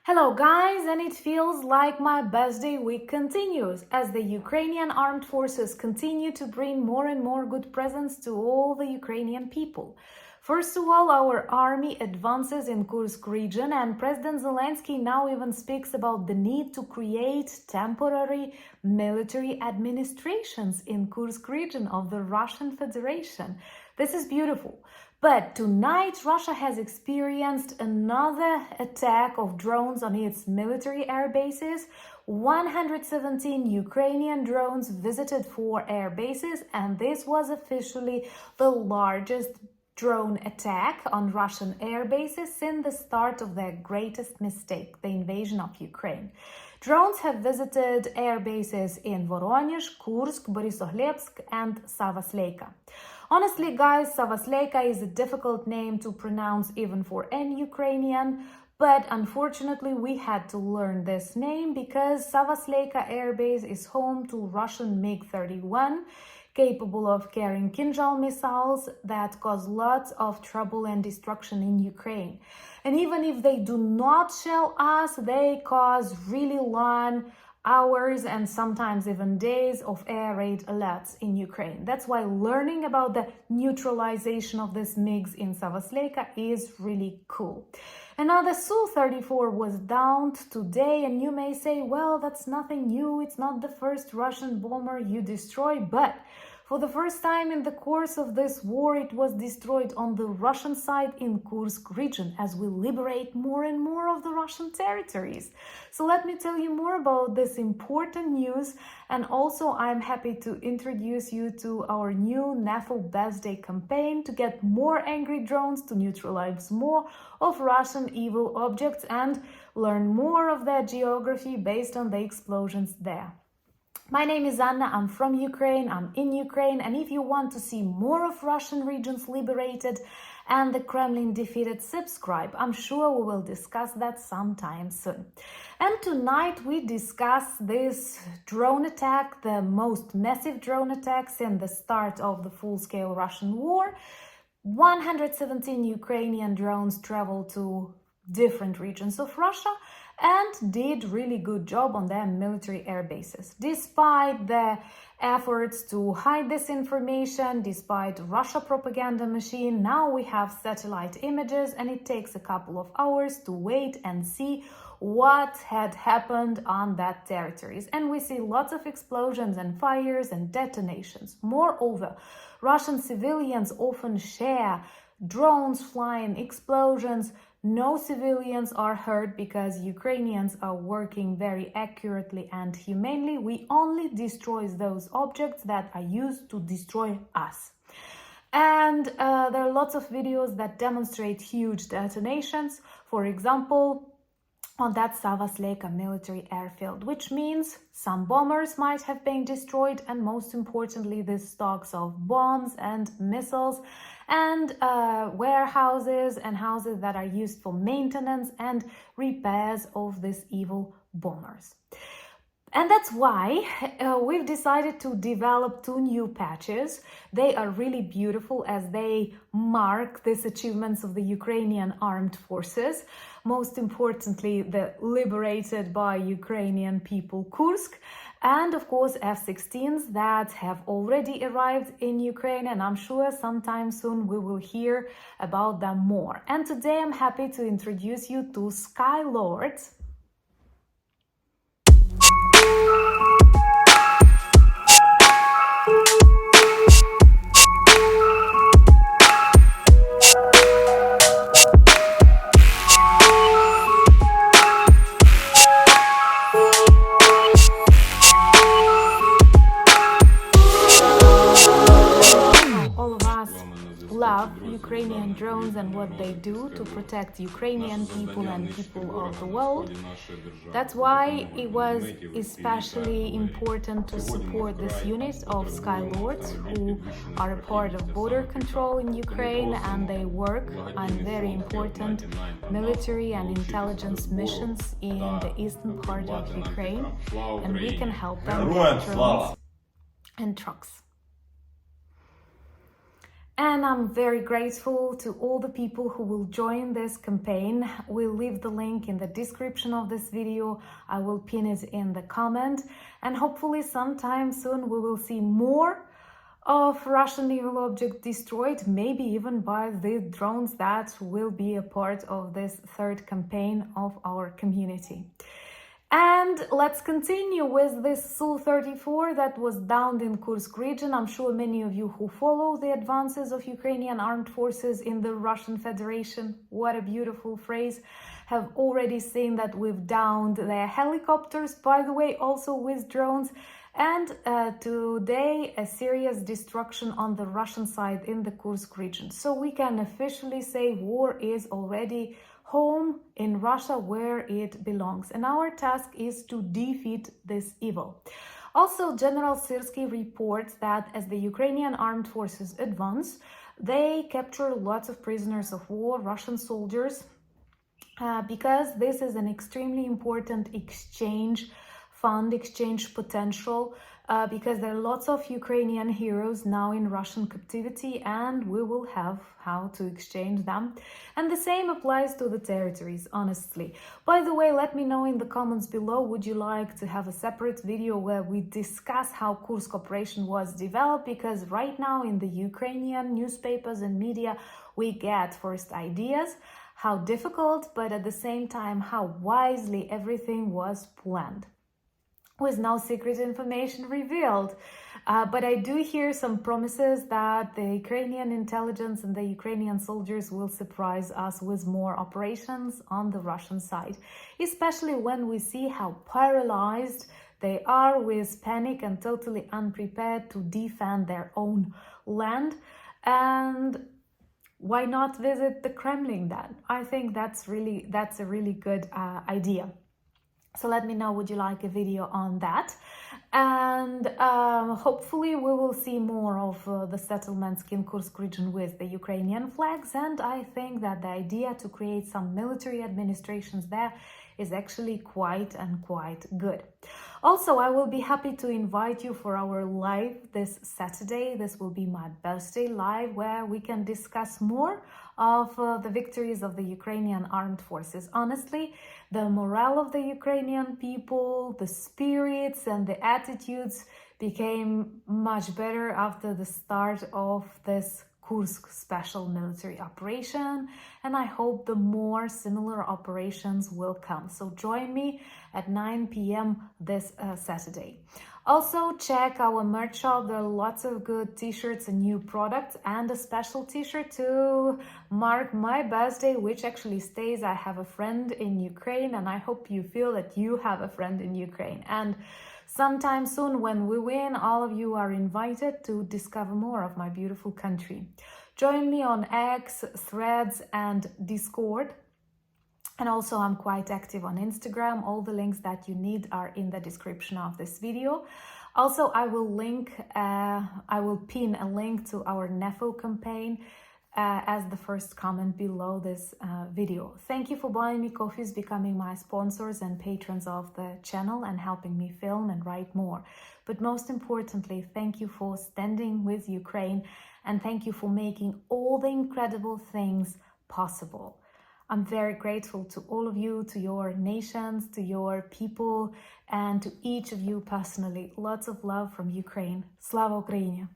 Hello guys, and it feels like my birthday week continues as the Ukrainian armed forces continue to bring more and more good presents to all the Ukrainian people. First of all, our army advances in Kursk region, and President Zelensky now even speaks about the need to create temporary military administrations in Kursk region of the Russian Federation. This is beautiful. But tonight, Russia has experienced another attack of drones on its military air bases. 117 Ukrainian drones visited 4 air bases, and this was officially the largest drone attack on Russian air bases since the start of their greatest mistake, the invasion of Ukraine. Drones have visited air bases in Voronezh, Kursk, Borisogledsk, and SAVASLEYKA. Honestly, guys, SAVASLEYKA is a difficult name to pronounce even for any Ukrainian, but unfortunately we had to learn this name because SAVASLEYKA Air Base is home to Russian MiG-31, capable of carrying Kinzhal missiles that cause lots of trouble and destruction in Ukraine. And even if they do not shell us, they cause really long hours and sometimes even days of air raid alerts in Ukraine. That's why learning about the neutralization of these MiGs in SAVASLEYKA is really cool. Another Su-34 was downed today, and you may say, well, that's nothing new, it's not the first Russian bomber you destroy, but for the first time in the course of this war, it was destroyed on the Russian side in Kursk region as we liberate more and more of the Russian territories. So let me tell you more about this important news, and also I'm happy to introduce you to our new NAFO birthday campaign to get more angry drones, to neutralize more of Russian evil objects and learn more of their geography based on the explosions there. My name is Anna, I'm from Ukraine, I'm in Ukraine, and if you want to see more of Russian regions liberated and the Kremlin defeated, subscribe. I'm sure we will discuss that sometime soon. And tonight we discuss this drone attack, the most massive drone attack since the start of the full-scale Russian war. 117 Ukrainian drones traveled to different regions of Russia and did really good job on their military air bases. Despite the efforts to hide this information, despite Russia propaganda machine, now we have satellite images, and it takes a couple of hours to wait and see what had happened on that territories. And we see lots of explosions and fires and detonations. Moreover, Russian civilians often share drones flying, explosions. No civilians are hurt because Ukrainians are working very accurately and humanely. We only destroy those objects that are used to destroy us. And there are lots of videos that demonstrate huge detonations. For example, on that SAVASLEYKA military airfield, which means some bombers might have been destroyed, and most importantly, the stocks of bombs and missiles and warehouses and houses that are used for maintenance and repairs of these evil bombers. And that's why we've decided to develop 2 new patches. They are really beautiful as they mark these achievements of the Ukrainian armed forces. Most importantly, the liberated by Ukrainian people Kursk, and of course F-16s that have already arrived in Ukraine, and I'm sure sometime soon we will hear about them more. And today I'm happy to introduce you to Skylords. Love Ukrainian drones and what they do to protect Ukrainian people and people of the world. That's why it was especially important to support this unit of Skylords, who are a part of border control in Ukraine, and they work on very important military and intelligence missions in the eastern part of Ukraine, and we can help them with drones and trucks. And I'm very grateful to all the people who will join this campaign. We'll leave the link in the description of this video. I will pin it in the comment. And hopefully sometime soon we will see more of Russian naval object destroyed, maybe even by the drones that will be a part of this third campaign of our community. And let's continue with this Su-34 that was downed in Kursk region. I'm sure many of you who follow the advances of Ukrainian armed forces in the Russian Federation, what a beautiful phrase, have already seen that we've downed their helicopters, by the way, also with drones. And today, a serious destruction on the Russian side in the Kursk region. So we can officially say war is already home in Russia where it belongs. And our task is to defeat this evil. Also, General Syrsky reports that as the Ukrainian armed forces advance, they capture lots of prisoners of war, Russian soldiers, because this is an extremely important exchange potential, because there are lots of Ukrainian heroes now in Russian captivity, and we will have how to exchange them. And the same applies to the territories, honestly. By the way, let me know in the comments below, would you like to have a separate video where we discuss how Kursk operation was developed? Because right now in the Ukrainian newspapers and media, we get first ideas, how difficult, but at the same time, how wisely everything was planned, with no secret information revealed. But I do hear some promises that the Ukrainian intelligence and the Ukrainian soldiers will surprise us with more operations on the Russian side, especially when we see how paralyzed they are with panic and totally unprepared to defend their own land. And why not visit the Kremlin then? I think that's a really good idea. So let me know, would you like a video on that? And hopefully we will see more of the settlements in Kursk region with the Ukrainian flags. And I think that the idea to create some military administrations there is actually quite good. Also, I will be happy to invite you for our live this Saturday. This will be my birthday live, where we can discuss more of the victories of the Ukrainian armed forces. Honestly, the morale of the Ukrainian people, the spirits and the attitudes became much better after the start of this Kursk special military operation, and I hope the more similar operations will come. So join me at 9 p.m. this Saturday. Also, check our merch shop. There are lots of good t-shirts and new products, and a special t-shirt to mark my birthday, which actually stays I have a friend in Ukraine, and I hope you feel that you have a friend in Ukraine. And sometime soon, when we win, all of you are invited to discover more of my beautiful country. Join me on X, Threads, and Discord. And also, I'm quite active on Instagram. All the links that you need are in the description of this video. Also, I will pin a link to our NEFO campaign as the first comment below this video. Thank you for buying me coffees, becoming my sponsors and patrons of the channel, and helping me film and write more. But most importantly, thank you for standing with Ukraine, and thank you for making all the incredible things possible. I'm very grateful to all of you, to your nations, to your people, and to each of you personally. Lots of love from Ukraine. Slava Ukraini!